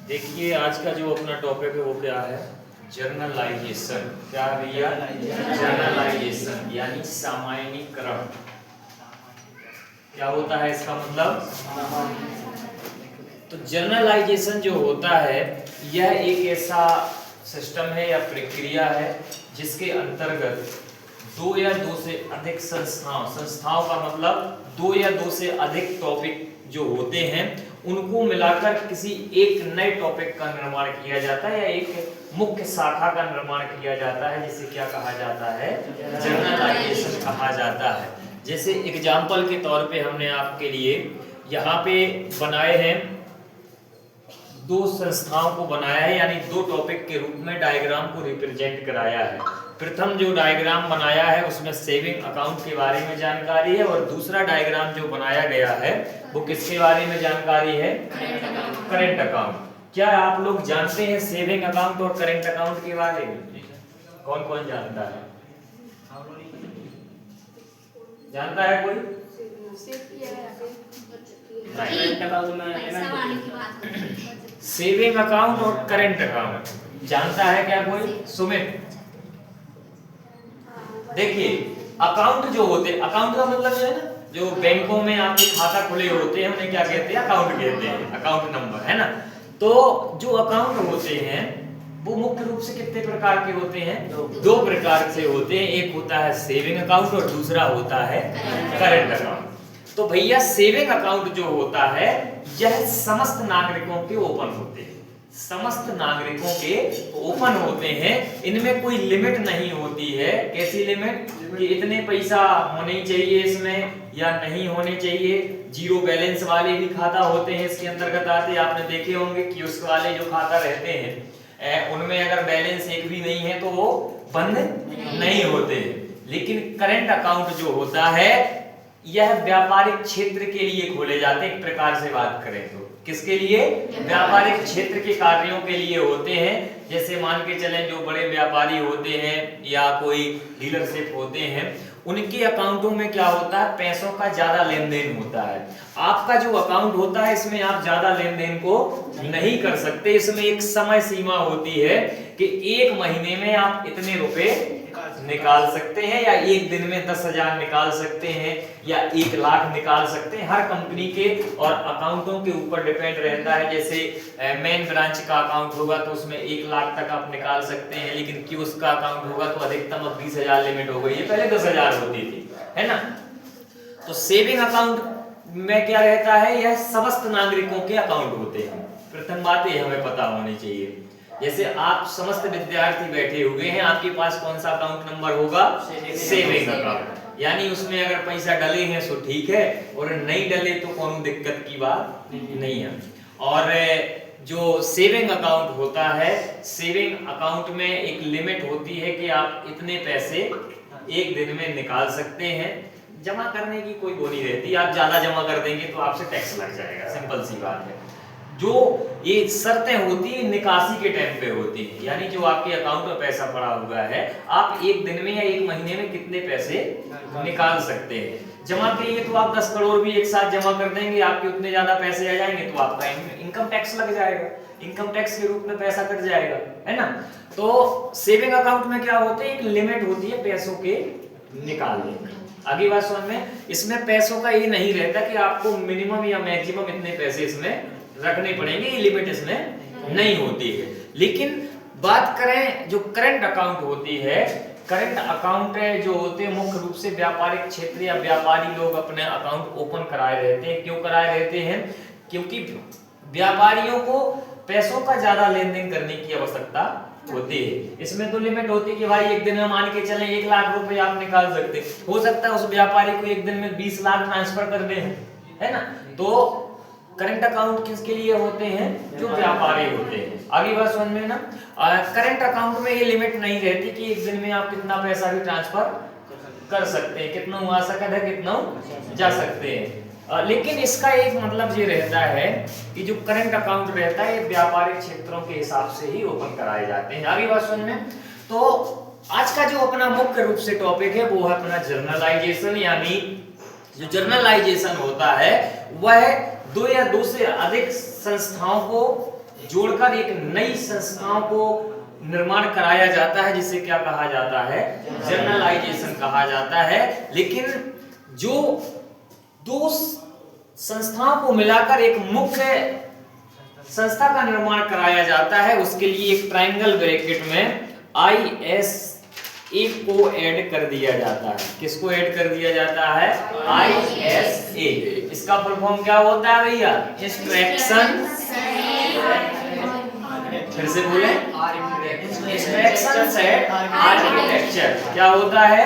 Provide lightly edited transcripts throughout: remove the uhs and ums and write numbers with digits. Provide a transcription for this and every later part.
देखिए आज का जो अपना टॉपिक है वो क्या है, जर्नलाइजेशन। क्या है भैया? जर्नलाइजेशन यानी सामान्यीकरण। क्या होता है इसका मतलब? तो जर्नलाइजेशन जो होता है यह एक ऐसा सिस्टम है या प्रक्रिया है जिसके अंतर्गत दो या दो से अधिक संस्थाओं का मतलब दो या दो से अधिक टॉपिक जो होते हैं उनको मिलाकर किसी एक नए टॉपिक का निर्माण किया जाता है या एक मुख्य शाखा का निर्माण किया जाता है, जिसे क्या कहा जाता है? जर्नलाइजेशन कहा जाता है। जैसे एग्जाम्पल के तौर पे हमने आपके लिए यहाँ पे बनाए हैं, दो संस्थाओं को बनाया है, यानी दो टॉपिक के रूप में डायग्राम को रिप्रेजेंट कराया है। प्रथम जो डायग्राम बनाया है उसमें सेविंग अकाउंट के बारे में जानकारी है और दूसरा डायग्राम जो बनाया गया है वो किसके बारे में जानकारी है? Current account. क्या आप लोग जानते हैं सेविंग अकाउंट और करेंट अकाउंट के बारे में? कौन कौन जानता है? जानता है कोई? सेविंग अकाउंट और करेंट अकाउंट जानता है क्या कोई? सुमित, देखिए अकाउंट जो होते, अकाउंट का मतलब जो है ना, जो बैंकों में आपके खाता खुले होते हैं उन्हें क्या कहते हैं? अकाउंट कहते हैं, अकाउंट नंबर, है ना। तो जो अकाउंट होते हैं वो मुख्य रूप से कितने प्रकार के होते हैं? दो प्रकार से होते हैं। एक होता है सेविंग अकाउंट और दूसरा होता है करेंट अकाउंट। तो भैया सेविंग अकाउंट जो होता है यह समस्त नागरिकों के ओपन होते हैं, समस्त नागरिकों के ओपन होते हैं। इनमें कोई लिमिट नहीं होती है। कैसी लिमिट? कि इतने पैसा होने चाहिए इसमें या नहीं होने चाहिए। जीरो बैलेंस वाले भी खाता होते हैं इसके अंतर्गत आते। आपने देखे होंगे कियोस्क वाले जो खाता रहते हैं उनमें अगर बैलेंस एक भी नहीं है तो वो बंद नहीं होते। लेकिन करंट अकाउंट जो होता है यह व्यापारिक क्षेत्र के लिए खोले जाते हैं। एक प्रकार से बात करें तो किसके लिए? व्यापारिक क्षेत्र के कार्यों के लिए होते हैं। जैसे मान के चलें जो बड़े व्यापारी होते हैं या कोई डीलरशिप होते हैं उनके अकाउंटों में क्या होता है? पैसों का ज्यादा लेन देन होता है। आपका जो अकाउंट होता है इसमें आप ज्यादा लेन देन को नहीं कर सकते। इसमें एक समय सीमा होती है कि एक महीने में आप इतने रुपए निकाल सकते हैं या एक दिन में 10,000 निकाल सकते हैं या 1 लाख निकाल सकते हैं। हर कंपनी के और अकाउंटों के ऊपर डिपेंड रहता है। जैसे मेन ब्रांच का अकाउंट होगा तो उसमें 1 लाख तक आप निकाल सकते हैं, लेकिन कियोस्क का अकाउंट होगा तो अधिकतम अब 20,000 लिमिट हो गई है, पहले 10,000 होती थी, है ना। तो सेविंग अकाउंट में क्या रहता है? यह समस्त नागरिकों के अकाउंट होते हैं। प्रथम बात ये हमें पता होनी चाहिए। जैसे आप समस्त विद्यार्थी बैठे हुए हैं, आपके पास कौन सा अकाउंट नंबर होगा? Saving account. यानी उसमें अगर पैसा डले हैं तो ठीक है और नहीं डले तो कोई दिक्कत की बात नहीं है। और जो सेविंग अकाउंट होता है, सेविंग अकाउंट में एक लिमिट होती है कि आप इतने पैसे एक दिन में निकाल सकते हैं। जमा करने की कोई वो नहीं रहती। आप ज्यादा जमा कर देंगे तो आपसे टैक्स लग जाएगा, सिंपल सी बात है। जो ये शर्तें होती है निकासी के टाइम पे होती है, यानी जो आपके अकाउंट में पैसा पड़ा हुआ है आप एक दिन में या एक महीने में कितने पैसे निकाल सकते हैं। जमा के लिए तो आप 10 करोड़ भी एक साथ जमा कर देंगे, आपके उतने ज्यादा पैसे आ जाएंगे तो आपका इनकम टैक्स लग जाएगा, इनकम टैक्स के रूप में पैसा कट जाएगा, है ना। तो सेविंग अकाउंट में क्या होता है? एक लिमिट होती है पैसों के निकालने की। आगे बात समझ में? इसमें पैसों का ये नहीं रहता कि आपको मिनिमम या मैक्सिमम इतने पैसे इसमें रखने पड़ेंगे, ये लिमिट इसमें नहीं होती है। लेकिन बात करें जो करंट अकाउंट होती है, करंट अकाउंट जो होते हैं मुख्य रूप से व्यापारिक क्षेत्र या व्यापारी लोग अपने अकाउंट ओपन कराए रहते हैं। क्यों कराए रहते हैं? क्योंकि व्यापारियों को पैसों का ज्यादा लेन देन करने की आवश्यकता होती है। इसमें तो लिमिट होती है कि भाई एक दिन में मान के चलें 1 लाख रुपए आप निकाल सकते, हो सकता है उस व्यापारी को एक दिन में 20 लाख ट्रांसफर कर दे, है ना। तो करंट अकाउंट किसके लिए होते हैं? जो व्यापारी होते हैं। आगे बात समझ में ना। करंट अकाउंट में ये लिमिट नहीं रहती कि एक दिन में आप कितना पैसा भी ट्रांसफर कर सकते हैं, कितना आ सकता है कितना जा सकते हैं। लेकिन इसका एक मतलब ये रहता है कि जो करंट अकाउंट रहता है ये व्यापारिक क्षेत्रों के हिसाब से ही ओपन कराए जाते हैं। आगे बात समझ में। तो आज का जो अपना मुख्य रूप से टॉपिक है वो है अपना जर्नलाइजेशन। यानी जो जर्नलाइजेशन होता है वह दो या दो से अधिक संस्थाओं को जोड़कर एक नई संस्थाओं को निर्माण कराया जाता है, जिसे क्या कहा जाता है, जर्नलाइजेशन कहा जाता है। लेकिन जो दो संस्थाओं को मिलाकर एक मुख्य संस्था का निर्माण कराया जाता है, उसके लिए एक ट्रायंगल ब्रैकेट में ISA को ऐड कर दिया जाता है। किसको ऐड कर दिया जाता है? ISA। इसका फुल फॉर्म क्या होता है भैया? इंस्ट्रक्शन, फिर से बोले, इंस्ट्रक्शन सेट आर्किटेक्चर। क्या होता है?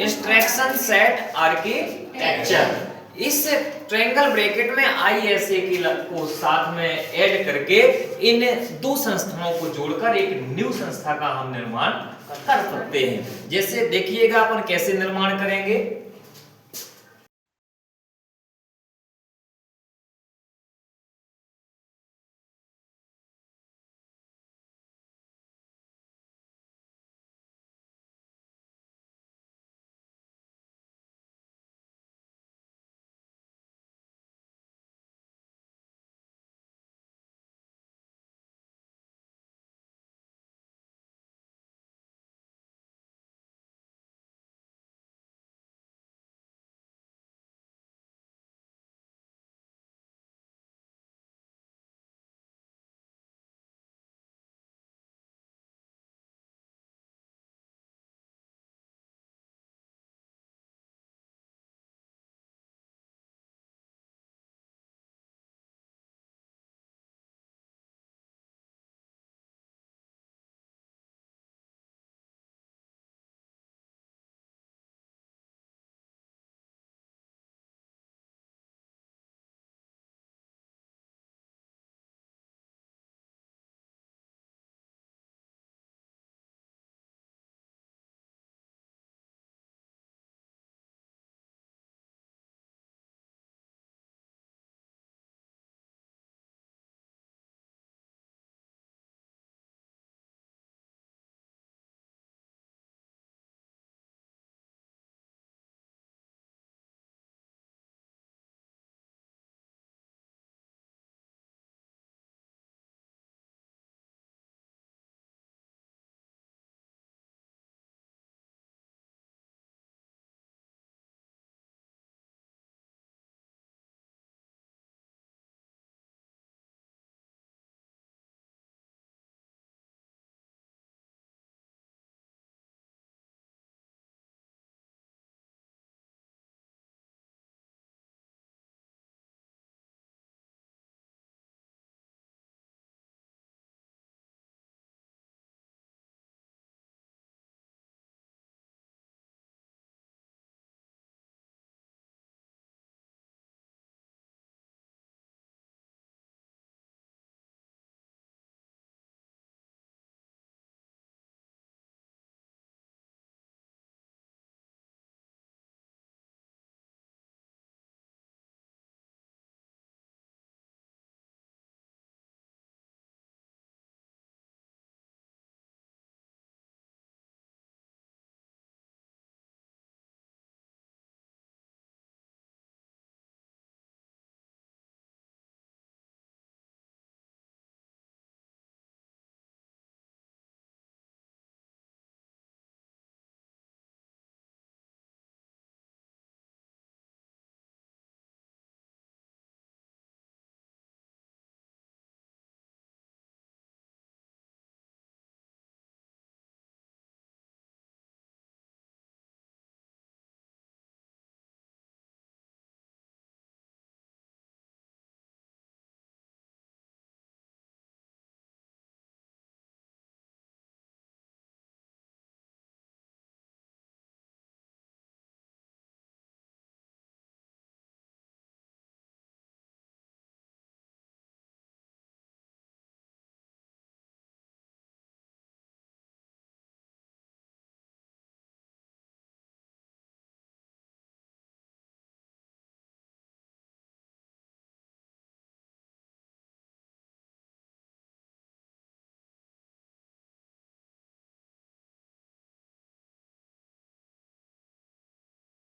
Instruction set architecture. इस ट्रायंगल ब्रैकेट में ISA को साथ में ऐड करके इन दो संस्थाओं को जोड़कर एक न्यू संस्था का हम निर्माण कर सकते हैं। जैसे देखिएगा अपन कैसे निर्माण करेंगे।